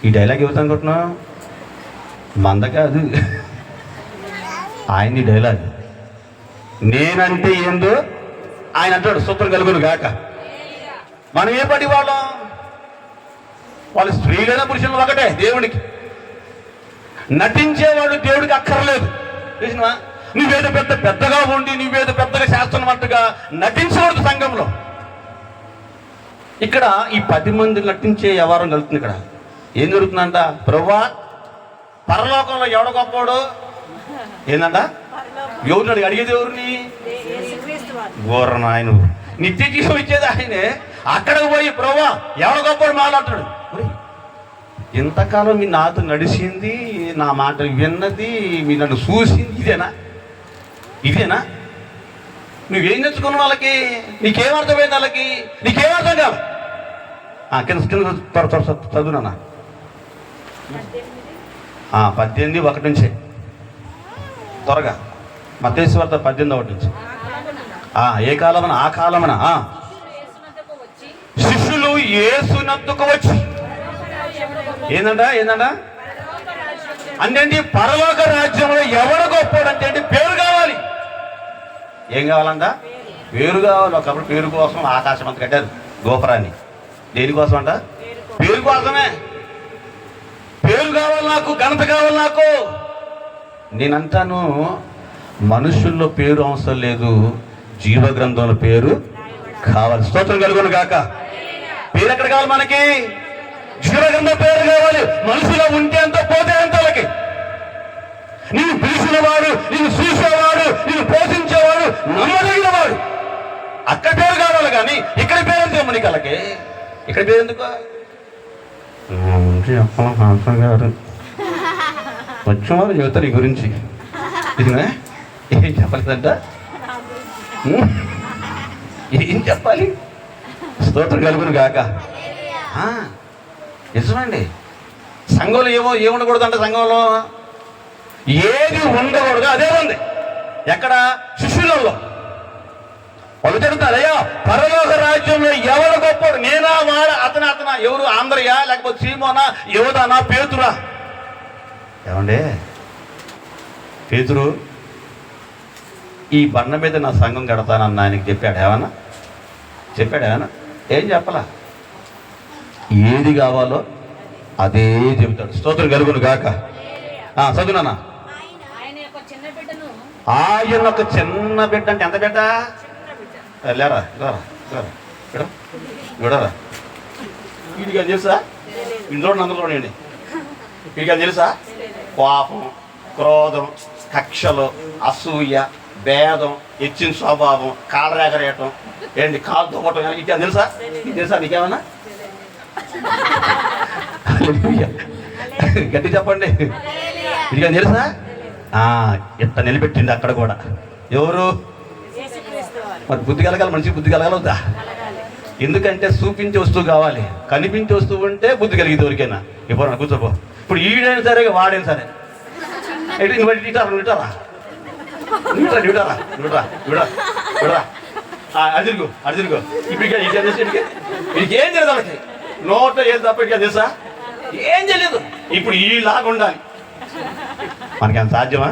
ఈ డైలాగ్ ఇవ్వతాను అనుకుంటున్నావు, మంద కాదు ఆయన్ని డైలాగ్. నేనంటే ఏందో ఆయన అంటాడు, సూపర్ కలుగును గాక. మనం ఏ పడి వాళ్ళం, వాళ్ళు స్త్రీలైన పురుషులు ఒకటే దేవుడికి. నటించేవాడు దేవుడికి అక్కర్లేదు, చూసినవా? నువ్వేదో పెద్దగా ఉండి నువ్వేదో పెద్దగా చేస్తున్నట్టుగా నటించకూడదు సంఘంలో. ఇక్కడ ఈ 10 మంది నటించే వ్యవహారం కలుగుతుంది. ఇక్కడ ఏం జరుగుతుందంట, ప్రభువా పరలోకంలో ఎవడ గొప్పవాడు ఏందంట, ఎవరిని అడిగేది, ఎవరిని? గోర్ర నాయన, నిత్య జీవం ఇచ్చేది ఆయనే. అక్కడికి పోయి ప్రభువా ఎవడ గొప్పవాడు మాట్లాడతాడు. ఇంతకాలం మీ నాతో నడిచింది, నా మాట విన్నది, మీ నన్ను చూసింది ఇదేనా? నువ్వేం తెచ్చుకున్న వాళ్ళకి, నీకేమర్థమైంది వాళ్ళకి, నీకేమర్థం కాదు. కింద చదువునా 18:1 నుంచి త్వరగా. మత్తయి సువార్త 18:1 నుంచి. ఏ కాలమన? ఆ కాలమన శిష్యులు యేసునొద్దకు వచ్చి ఏందంట అంటే పరలోక రాజ్యంలో ఎవడు గొప్పడు అంటే పేరు కావాలి. ఏం కావాలంట? పేరు కావాలి. ఒకప్పుడు పేరు కోసం ఆకాశం అంత కట్టారు గోపురాన్ని. దేనికోసం అంట? పేరు కోసమే. పేరు కావాలి నాకు, ఘనత కావాలి నాకు. నేనంటాను, మనుషుల్లో పేరు అవసరం లేదు, జీవ గ్రంథంలో పేరు కావాలి. స్తోత్రం కలుగును గాక. పేరు ఎక్కడ కావాలి మనకి? జీవ గ్రంథం పేరు కావాలి. మనుషులో ఉంటే అంత, పోతే అంతలకి. నిన్ను పిలిచినవాడు, నిన్ను చూసేవాడు, నిన్ను పోషించేవాడు, నమ్మదగినవాడు, అక్కడ పేరు కావాలి. కానీ ఇక్కడ పేరు ఎందుకు మనకి? ఇక్కడ పేరు ఎందుకు? గారు వచ్చేవారు చెబుతారు ఈ గురించి. ఇదిగా ఏం చెప్పలేదంట, ఏం చెప్పాలి? స్తోత్రం కలుగును గాక. నిజమండి. సంఘంలో ఏముండకూడదు అంటే, సంఘంలో ఏది ఉండకూడదు అదే ఉంది. ఎక్కడ? శిష్యులలో. వాళ్ళు చెబుతారు, అయ్యా పరలోక రాజ్యంలో ఎవరు గొప్పడు, నేనా వాడ అతనా ఎవరు? ఆంధ్రయా, లేకపోతే సీమోనా, యోధానా, పేతురా? ఏమండే పేతురు ఈ బండ మీద నా సంఘం కడతానన్న ఆయనకి చెప్పాడు ఏమన్నా? ఏం చెప్పలా. ఏది కావాలో అదే చెబుతాడు. స్తోత్రం కలుగును గాక. చదువునా? ఆయన ఒక చిన్న బిడ్డ అంటే ఎంత బిడ్డ? లేరా చూడరా, వీడికి అది తెలుసా? ఇంట్లో అందులోనండి. వీడికి అది తెలుసా? కోపం, క్రోధం, కక్షలు, అసూయ, భేదం, హెచ్చిన స్వభావం, కాళ్ళరేగరేయటం, ఏంటి కాలు దువ్వటం, ఇది తెలుసా? ఇది తెలుసా నీకేమన్నా? గట్టి చెప్పండి. వీడికి తెలుసా? ఎంత నిలబెట్టింది అక్కడ కూడా. ఎవరు? మరి బుద్ధి కలగాలి, మనిషి బుద్ధి కలగలవుతా. ఎందుకంటే చూపించే వస్తువు కావాలి. కనిపించే వస్తువు ఉంటే బుద్ధి కలిగి దొరికేనా. ఇప్పుడు కూర్చోపో. ఇప్పుడు ఈడైనా సరే వాడైనా సరే ఇటారా అదిరుగు. ఇప్పుడు వీడికి ఏం తెలియదు, వాళ్ళకి నోట్లో ఏం తప్ప ఇక తెలుసా? ఏం తెలియదు. ఇప్పుడు ఈలాగా ఉండాలి. మనకేం సాధ్యమా?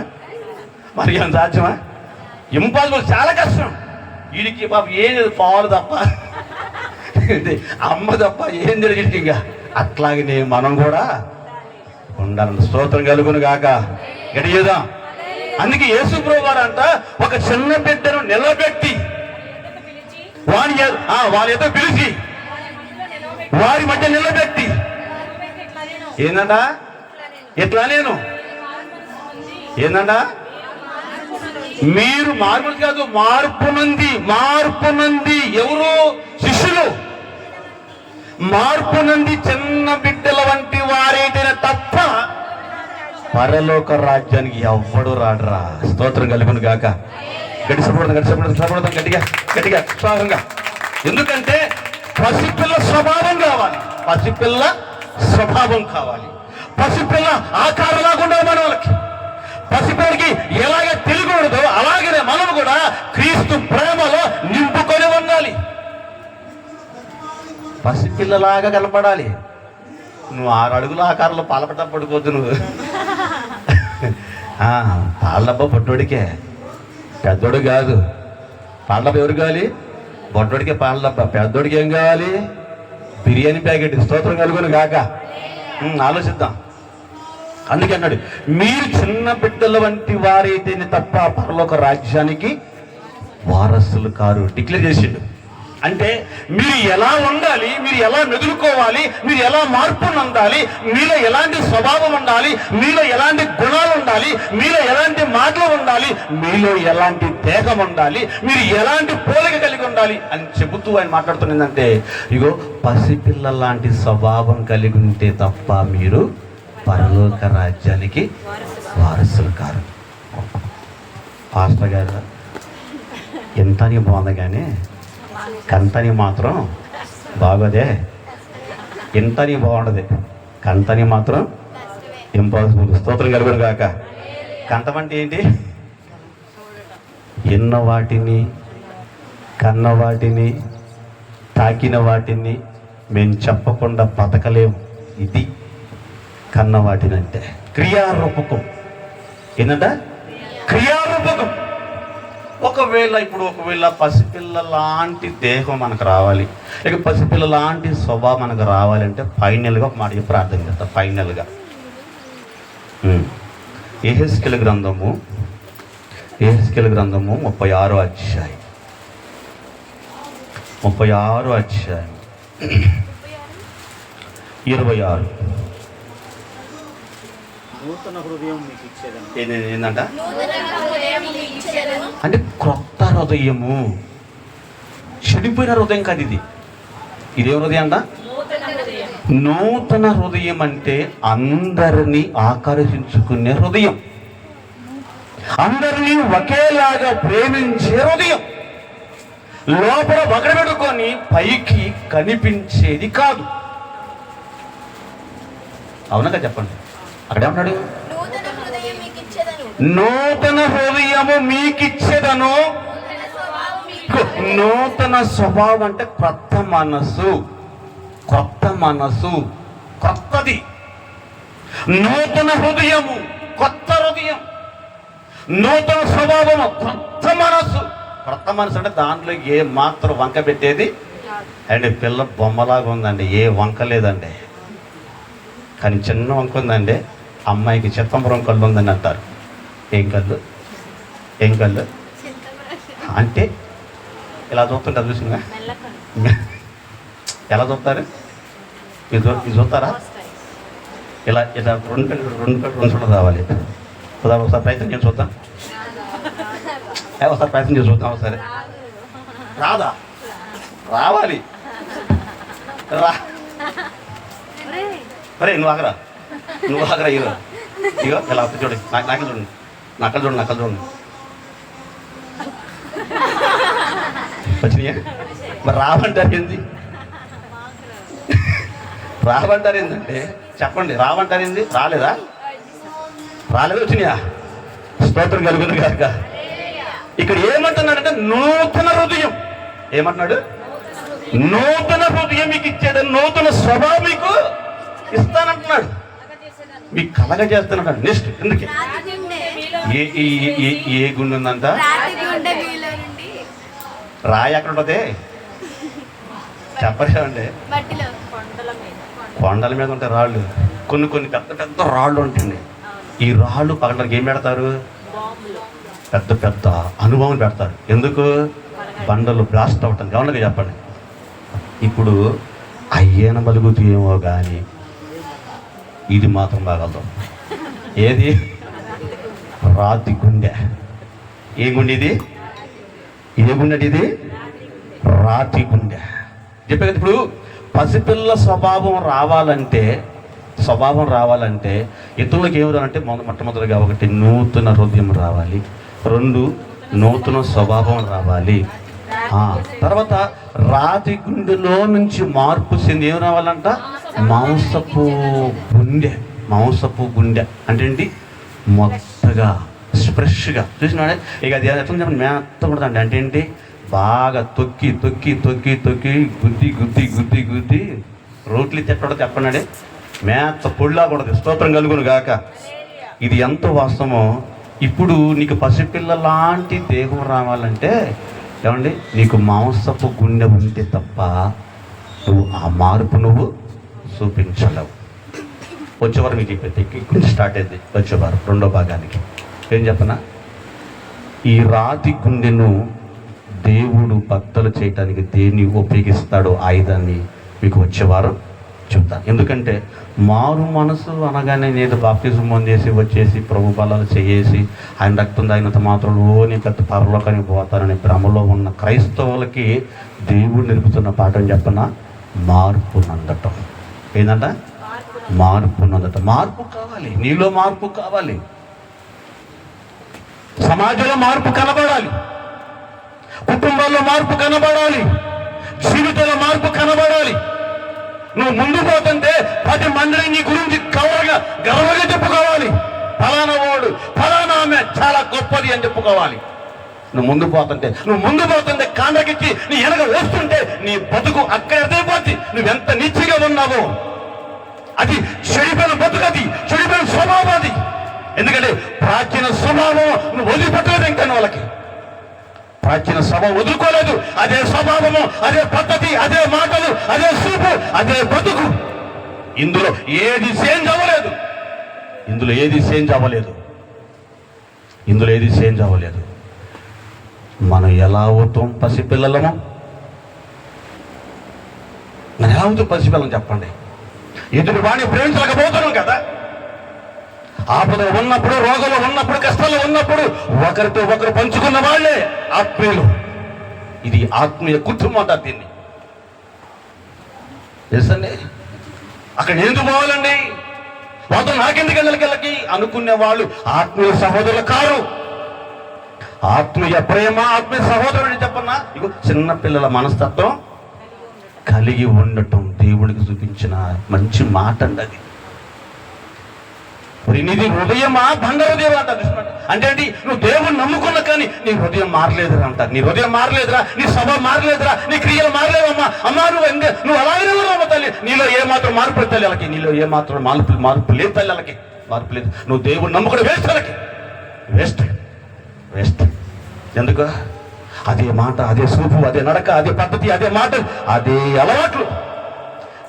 ఇంపాసిబుల్, చాలా కష్టం. వీడికి పాప ఏం లేదు, పాలు తప్ప అమ్మ తప్ప ఏం తెలియదు. ఇంకా అట్లాగనే మనం కూడా ఉండాలని. స్తోత్రం కలుగును గాక. గడియేదా. అందుకే యేసు ప్రభువు వారు అంట, ఒక చిన్న బిడ్డను నిలబెట్టి వారి ఎదురు పిలిచి వారి మధ్య నిలబెట్టి ఏందంట? ఎట్లా నేను ఏందంట? మీరు మార్పులు కాదు, మార్పు నుండి ఎవరు? శిష్యులు. మార్పు నుండి చిన్న బిడ్డల వంటి వారైతే తప్ప పరలోక రాజ్యానికి ఎవ్వడు రాడరా. స్తోత్రం కలుగును గాక. గడిసపడదాం గట్టిగా గట్టిగా ఉత్సాహంగా. ఎందుకంటే పసిపిల్ల స్వభావం కావాలి, పసిపిల్ల స్వభావం కావాలి, పసిపిల్ల ఆకారంలాగా ఉండాలి మన వాళ్ళకి. పసిపిల్లకి ఎలాగే తెలియకూడదో అలాగనే మనం కూడా క్రీస్తు ప్రేమలో నింపుకొని ఉండాలి. పసిపిల్లలాగా కనపడాలి. నువ్వు 6 అడుగుల ఆకారంలో పాలపడ్డ పడుకోవద్దు. నువ్వు పాలడబ్బా పొట్టోడికే, పెద్దోడు కాదు. పాలడబ్బా ఎవరు కావాలి? పొట్టోడికే పాలడబ్బా. పెద్దోడికి ఏం కావాలి? బిర్యానీ ప్యాకెట్. స్తోత్రం కలుగును గాక. ఆలోచిద్దాం. అందుకే అన్నాడు, మీరు చిన్న బిడ్డల వంటి వారైతేనే తప్ప పరలోక రాజ్యానికి వారసులు కారు. డిక్లేర్ చేసిండు. అంటే మీరు ఎలా ఉండాలి, మీరు ఎలా మెదులుకోవాలి, మీరు ఎలా మార్పు పొందాలి, మీలో ఎలాంటి స్వభావం ఉండాలి, మీలో ఎలాంటి గుణాలు ఉండాలి, మీలో ఎలాంటి మాటలు ఉండాలి, మీలో ఎలాంటి దేహం ఉండాలి, మీరు ఎలాంటి పోలిక కలిగి ఉండాలి అని చెబుతూ ఆయన మాట్లాడుతున్నదంటే, ఇగో పసిపిల్లల లాంటి స్వభావం కలిగి ఉంటే తప్ప మీరు పరలోక రాజ్యానికి వారసులు కారు. పాస్టర్ గారు ఎంతని బాగుంది కానీ కంతని మాత్రం బాగోదే. ఇంతని బాగుండదు, కంతని మాత్రం ఇంపాసిబుల్. స్తోత్రం కలుగును గాక. కంతం అంటే ఏంటి? ఎన్న వాటిని, కన్న వాటిని, తాకిన వాటిని మేము చెప్పకుండా బతకలేము. ఇది కన్న వాటిని అంటే క్రియారూపకం. ఏంటంట? క్రియారూపకం. ఒకవేళ పసిపిల్ల లాంటి దేహం మనకు రావాలి, లేక పసిపిల్ల లాంటి స్వభావం మనకు రావాలంటే ఫైనల్గా ఒక మాట ప్రార్థన చేస్తా. ఫైనల్గా యెహెజ్కేలు గ్రంథము 36వ అధ్యాయం 26. ఏంటంట? అంటే క్రొత్త హృదయము. చెడిపోయిన హృదయం కాదు ఇది. ఇదేం హృదయం అంట? నూతన హృదయం. అంటే అందరినీ ఆకర్షించుకునే హృదయం, అందరినీ ఒకేలాగా ప్రేమించే హృదయం, లోపల వగడబెట్టుకొని పైకి కనిపించేది కాదు. అవునగా చెప్పండి. అక్కడేమన్నాడు? నూతన హృదయము మీకిచ్చేదను. నూతన స్వభావం అంటే కొత్త మనసు, కొత్తది. నూతన హృదయము, కొత్త హృదయం, నూతన స్వభావము, కొత్త మనసు. కొత్త మనసు అంటే దాంట్లో ఏ మాత్రం వంక పెట్టేది అండి. పిల్ల బొమ్మలాగా ఉందండి, ఏ వంక లేదండి. కానీ చిన్న వంక ఉందండి. అమ్మాయికి చిత్తంబరం కళ్ళు ఉందని అంటారు. ఏం కళ్ళు అంటే ఇలా చూస్తుంటారు. చూసిందా? ఎలా చూస్తారు? మీరు చూస్తారా? ఇలా రెండు చూడ రావాలి. ఒకసారి ప్రయత్నం చేసి చూద్దాం. ఒకసారి ప్రయత్నం చేసి చూద్దాం. ఒకసారి రాదా? రావాలి. అరే నువ్వు ఆగరా ఇగో ఇలా చూడండి. నాకలు చూడండి, నక్కలు చూడండి. వచ్చినాయా? మరి రావంటారు ఏందంటే చెప్పండి. రావంటారు ఏంది? రాలేదా? వచ్చినాయా? స్తోత్రం కలుగును గాక. ఇక్కడ ఏమంటున్నాడంటే నూతన హృదయం. ఏమంటున్నాడు? నూతన హృదయం మీకు ఇచ్చేది, నూతన స్వభావం మీకు ఇస్తానంటున్నాడు, మీకు కలగజేస్తున్నాడు. నెక్స్ట్ ఎందుకే ఏ గుండె ఉందంట? రాయి ఎక్కడ ఉంటుంది? చెప్పలేమండి. కొండల మీద ఉంటాయి రాళ్ళు. కొన్ని పెద్ద రాళ్ళు ఉంటుంది. ఈ రాళ్ళు పగలడానికి ఏం పెడతారు? పెద్ద అనుభవం పెడతారు. ఎందుకు? బండలు బ్లాస్ట్ అవుతాయి. గమనిక చెప్పండి. ఇప్పుడు అయ్యేన బలుగుతేమో కానీ ఇది మాత్రం బాగలదు. ఏది? రాతి గుండె. ఏ గుండె ఇది? ఏ గుండె ఇది? రాతి గుండె. చెప్పే కదా. ఇప్పుడు పసిపిల్ల స్వభావం రావాలంటే స్వభావం రావాలంటే ఇతరులకు ఏమి రావాలంటే మొట్టమొదటిగా ఒకటి నూతన హృదయం రావాలి, 2 నూతన స్వభావం రావాలి, తర్వాత రాతి గుండెలో నుంచి మార్పు చెంది ఏం రావాలంట, మాంసపు గుండె అంటే ఏంటి, మొత్తగా ఫ్రెష్గా చూసినాడే. ఇక అది ఎట్లా చెప్పండి, మెత్తకూడదండి. అంటే ఏంటి, బాగా తొక్కి గుద్ది రోట్లు తిట్టడం చెప్పన్నాడే, మేత పొడిలా కూడదు. స్తోత్రం కలుగును గాక. ఇది ఎంత వాస్తవమో. ఇప్పుడు నీకు పసిపిల్ల లాంటి దేహం రావాలంటే ఏమండి, నీకు మాంసపు గుండె ఉంటే తప్ప నువ్వు ఆ మార్పు నువ్వు చూపించలేవు. వచ్చేవారు మీకు కొంచెం స్టార్ట్ అయింది. వచ్చేవారు 2వ భాగానికి ఏం చెప్పనా, ఈ రాతి గుండెను దేవుడు బద్దలు చేయటానికి దేన్ని ఉపయోగిస్తాడో ఆయుధాన్ని మీకు వచ్చేవారు చెప్తాను. ఎందుకంటే మారు మనసు అనగానే నేను బాప్తిజం పొందేసి వచ్చేసి ప్రభు బలాలు చేసి ఆయన రక్తం తాగినంత మాత్రం నేను పెద్ద పరలోకానికి పోతానని భ్రమలో ఉన్న క్రైస్తవులకి దేవుడు నేర్పుతున్న పాఠం చెప్పన, మార్పు నందటం. ఏంటంట, మార్పు నందటం. మార్పు కావాలి, నీలో మార్పు కావాలి, సమాజంలో మార్పు కనబడాలి, కుటుంబాల్లో మార్పు కనబడాలి, జీవితంలో మార్పు కనబడాలి. నువ్వు ముందు పోతుంటే 10 మందిని నీ గురించి గర్వంగా చెప్పుకోవాలి. ఫలానా వాడు, ఫలానా ఆమె చాలా గొప్పది అని చెప్పుకోవాలి. నువ్వు ముందు పోతుంటే కాండకిచ్చి నీ వెనక వేస్తుంటే నీ బతుకు అక్కడ ఎదైపోద్ది. నువ్వెంత నిచ్చిగా ఉన్నావో అది చెడిపోయిన బతుకు, అది చెడిపోయిన స్వభావం. అది ఎందుకంటే ప్రాచీన స్వభావం నువ్వు వదిలిపెట్టలేదు. ఇంకా వాళ్ళకి ప్రాచీన స్వభావం వదులుకోలేదు. అదే స్వభావము, అదే పద్ధతి, అదే మాటలు, అదే చూపు, అదే బతుకు. ఇందులో ఏది చేంజ్ అవ్వలేదు. మనం ఎలా అవుతాం పసిపిల్లలము? మనం ఎలా అవుతాం పసిపిల్లలు చెప్పండి? ఎదుటి వాడిని ప్రేమించలేకపోతున్నాం కదా. ఆపదలు ఉన్నప్పుడు, రోగంలో ఉన్నప్పుడు, కష్టాలు ఉన్నప్పుడు ఒకరితో ఒకరు పంచుకున్న వాళ్ళే ఆత్మీయులు. ఇది ఆత్మీయ కుటుంబం అంటారు దీన్ని. తెలుసండి, అక్కడ ఎందుకు పోవాలండి, వాళ్ళతో నాకెందుకు వెళ్ళకి అనుకునే వాళ్ళు ఆత్మీయ సహోదరులు కారు. ఆత్మీయ ప్రేమ, ఆత్మీయ సహోదరుడు చెప్పన్నా, ఇగో చిన్న పిల్లల మనస్తత్వం కలిగి ఉండటం దేవుడికి చూపించిన మంచి మాట అండి అది. నీది హృదయమా బండ హృదయం అంటారు. అంటే ఏంటి, నువ్వు దేవుని నమ్ముకున్నా కానీ నీ హృదయం మారలేదురా అంటారు. నీ హృదయం మారలేదురా, నీ స్వభావం మారలేదురా, నీ క్రియలు మారలేవమ్మా. అమ్మా నువ్వు అలాగే ఉన్నావు తల్లి, నీలో ఏమాత్రం మార్పు లేదు తల్లి. నీలో ఏమాత్రం మార్పు లేదు తల్లి, మార్పు లేదు. నువ్వు దేవుని నమ్ముకుని వేస్ట్. ఎందుకు? అదే మాట, అదే చూపు, అదే నడక, అదే పద్ధతి, అదే మాటలు, అదే అలవాట్లు.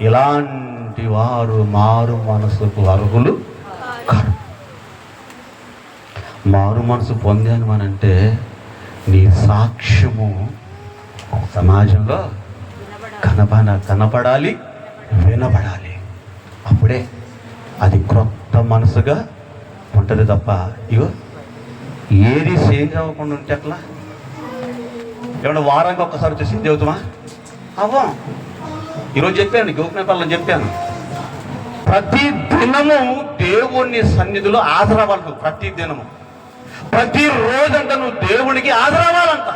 ఇలాంటి వారు మారు మనసుకు అర్హులు కాదు. మారు మనసు పొందాను అనంటే నీ సాక్ష్యము సమాజంలో కనపడాలి, వినబడాలి. అప్పుడే అది క్రొత్త మనసుగా ఉంటుంది తప్ప ఇగో ఏది చేంజ్ అవ్వకుండా ఉంటే అట్లా ఏమన్నా వారానికి ఒక్కసారి వచ్చి చేంజ్ అవుతామా? అవ్వం. ఈరోజు చెప్పాను, గోపినపల్లని చెప్పాను, ప్రతి దినము దేవుని సన్నిధిలో హాజరవ్వాలి. ప్రతి దినము, ప్రతిరోజంట నువ్వు దేవునికి హాజరవ్వాలంట.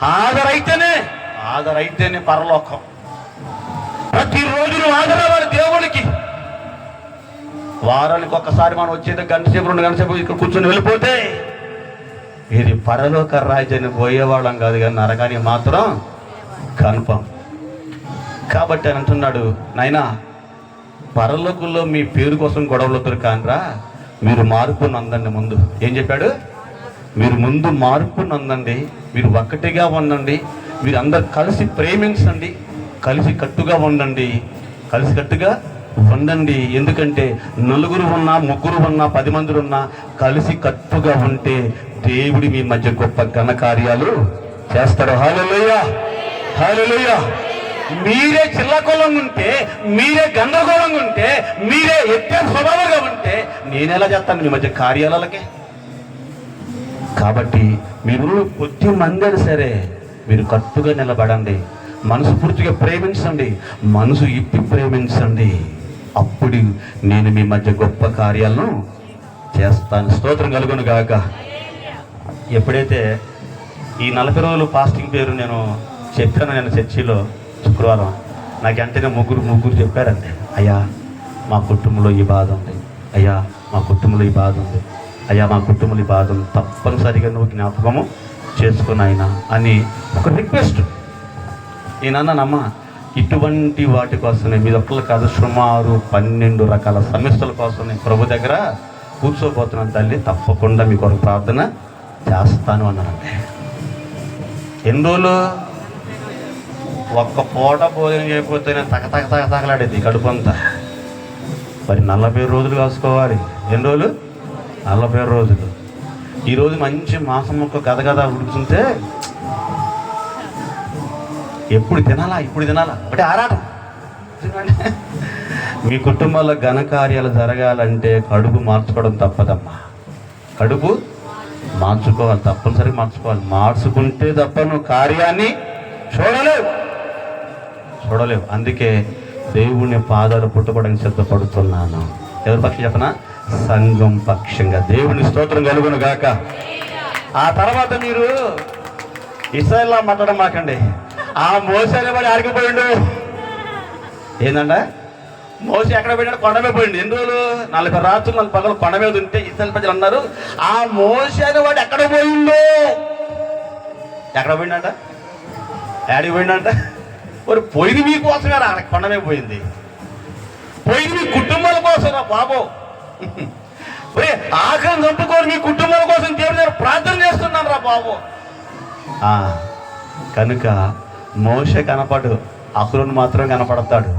హాజరైతేనే పరలోకం. ప్రతిరోజు నువ్వు హాజరవ్వాలి దేవునికి. వారానికి ఒక్కసారి మనం వచ్చేది 1 గంట సేపు 2 గంటల సేపు ఇక్కడ కూర్చొని వెళ్ళిపోతే ఇది పరలోక రాజ్యాన్ని పోయేవాళ్ళం కాదు, కానీ నరకానికి మాత్రం కన్ఫర్మ్. కాబట్టి అని అంటున్నాడు, నాయనా పరలోకంలో మీ పేరు కోసం గొడవలవుతారు కానరా, మీరు మార్పు నందండి. ముందు ఏం చెప్పాడు? మీరు ముందు మార్పు నందండి, మీరు ఒక్కటిగా ఉండండి, మీరు అందరు కలిసి ప్రేమించండి, కలిసి కట్టుగా ఉండండి. ఎందుకంటే 4 ఉన్నా, 3 ఉన్నా, 10 మంది ఉన్నా కలిసి కట్టుగా ఉంటే దేవుడి మీ మధ్య గొప్ప ఘనకార్యాలు చేస్తాడు. హల్లెలూయా, హల్లెలూయా. మీరే చిల్లకోలంగా ఉంటే, మీరే గందరగోళంగా ఉంటే, మీరే ఎత్తే స్వభావంగా ఉంటే నేనెలా చేస్తాను మీ మధ్య కార్యాలకే? కాబట్టి మీరు కొద్ది మంది అయినా సరే మీరు కట్టుగా నిలబడండి, మనసు పూర్తిగా ప్రేమించండి, మనసు ఇప్పి ప్రేమించండి. అప్పుడు నేను మీ మధ్య గొప్ప కార్యాలను చేస్తాను. స్తోత్రం కలుగును గాక. ఎప్పుడైతే ఈ 40 రోజులు ఫాస్టింగ్ పేరు నేను చెప్పాను, నేను చర్చిలో శుక్రవారం, నాకు వెంటనే ముగ్గురు చెప్పారండి, అయ్యా మా కుటుంబంలో ఈ బాధ ఉంది, అయ్యా మా కుటుంబంలో ఈ బాధ ఉంది, అయ్యా మా కుటుంబంలో ఈ బాధ ఉంది, తప్పనిసరిగా నువ్వు జ్ఞాపకము చేసుకుని ఆయన అని ఒక రిక్వెస్ట్. నేనన్నానమ్మ, ఇటువంటి వాటి కోసమే మీ ఒక్కళ్ళు కాదు, సుమారు 12 రకాల సమస్యల కోసం నేను ప్రభు దగ్గర కూర్చోబోతున్నాను తల్లి, తప్పకుండా మీ కొరకు ప్రార్థన చేస్తాను అన్నానండి. ఎన్ని రోజులు? ఒక్క పూట భోజనం చేయకపోతే నేను తగలాడేది కడుపు అంతా. మరి 40 రోజులు కాసుకోవాలి. ఎన్ని రోజులు? 40 రోజులు. ఈరోజు మంచి మాంసం ముక్క గదగద ఉడుకుతుంటే ఎప్పుడు తినాలా, ఇప్పుడు తినాలా, ఒకటి ఆరాటం. మీ కుటుంబాల్లో ఘనకార్యాలు జరగాలంటే కడుపు మార్చుకోవడం తప్పదమ్మా. కడుపు మార్చుకోవాలి, తప్పనిసరిగా మార్చుకోవాలి. మార్చుకుంటే తప్ప నువ్వు కార్యాన్ని చూడలేవు. అందుకే దేవుని పాదాలు పుట్టుకోవడానికి సిద్ధపడుతున్నాను. ఎవరి పక్షం చెప్పనా? సంఘం పక్షంగా. దేవుని స్తోత్రం కలుగును గాక. ఆ తర్వాత మీరు ఇశ్రాయేలులా మాట్లాడడం మాకండి. ఆ మోసే అనేవాడు ఆరికిపోయిండు. ఏందంట? మోసే ఎక్కడ పోయినాడు? కొండ మీద పోయిండు. ఎన్ని రోజులు? 40 రాత్రులు 40 పగలు కొండ మీద ఉంటే ఇశ్రాయేలు ప్రజలు అన్నారు, ఆ మోసే అనేవాడు ఎక్కడ పోయిండు? ఎక్కడ పోయిండంట? యాడికి పోయిండంట? మరి పోయింది మీకోసమే రా, కొండ మీద పోయింది. పోయింది మీ కుటుంబాల కోసం రా బాబు. ఆఖరి చంపుకొని మీ కుటుంబాల కోసం దేవుడి దగ్గర ప్రార్థన చేస్తున్నాను రా బాబు. కనుక మోషే కనపడు, అహరోను మాత్రం కనపడతాడు.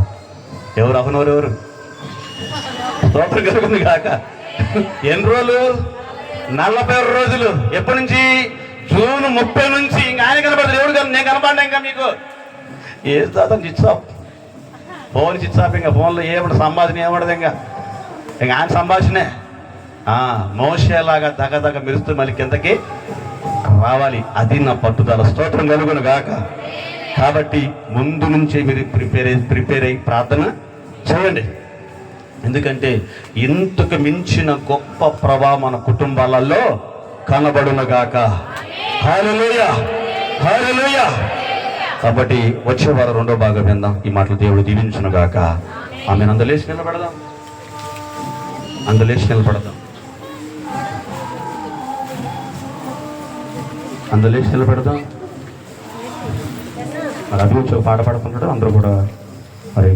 ఎవరు అహరోను? ఎవరు? స్తోత్రం కలుగుతుంది కాక. ఎన్ని రోజులు? 40 రోజులు. ఎప్పటి నుంచి? జూన్ 30 నుంచి. ఇంకా ఆయన కనపడతాడు. ఎవరు కాదు, నేను కనపడ్డా. ఇంకా మీకు ఏ దాదాపు చిచ్చాప్, ఫోన్ చిచ్చాప్. ఇంకా ఫోన్లో ఏమన్నా సంభాషణ ఏమడదు. ఇంకా ఆయన సంభాషణే. మోషేలాగా దగదగ మెరుస్తూ మళ్ళీ కిందకి రావాలి. అది నా పట్టుదల. స్తోత్రం కలుగును గాక. కాబట్టి ముందు నుంచే మీరు ప్రిపేర్ అయ్యి ప్రార్థన చేయండి. ఎందుకంటే ఇంతకు మించిన గొప్ప ప్రభావం మన కుటుంబాలలో కనబడును గాక. హల్లెలూయా, హల్లెలూయా. కాబట్టి వచ్చే వారం 2వ భాగం విందాం. ఈ మాటలు దేవుడు దీవించును గాక. ఆమె అందలేసి నిలబడదాం. అందులేసి నిలబడదాం. మరి అభివృద్ధి పాట పాడుతున్నాడు. అందరూ కూడా మరి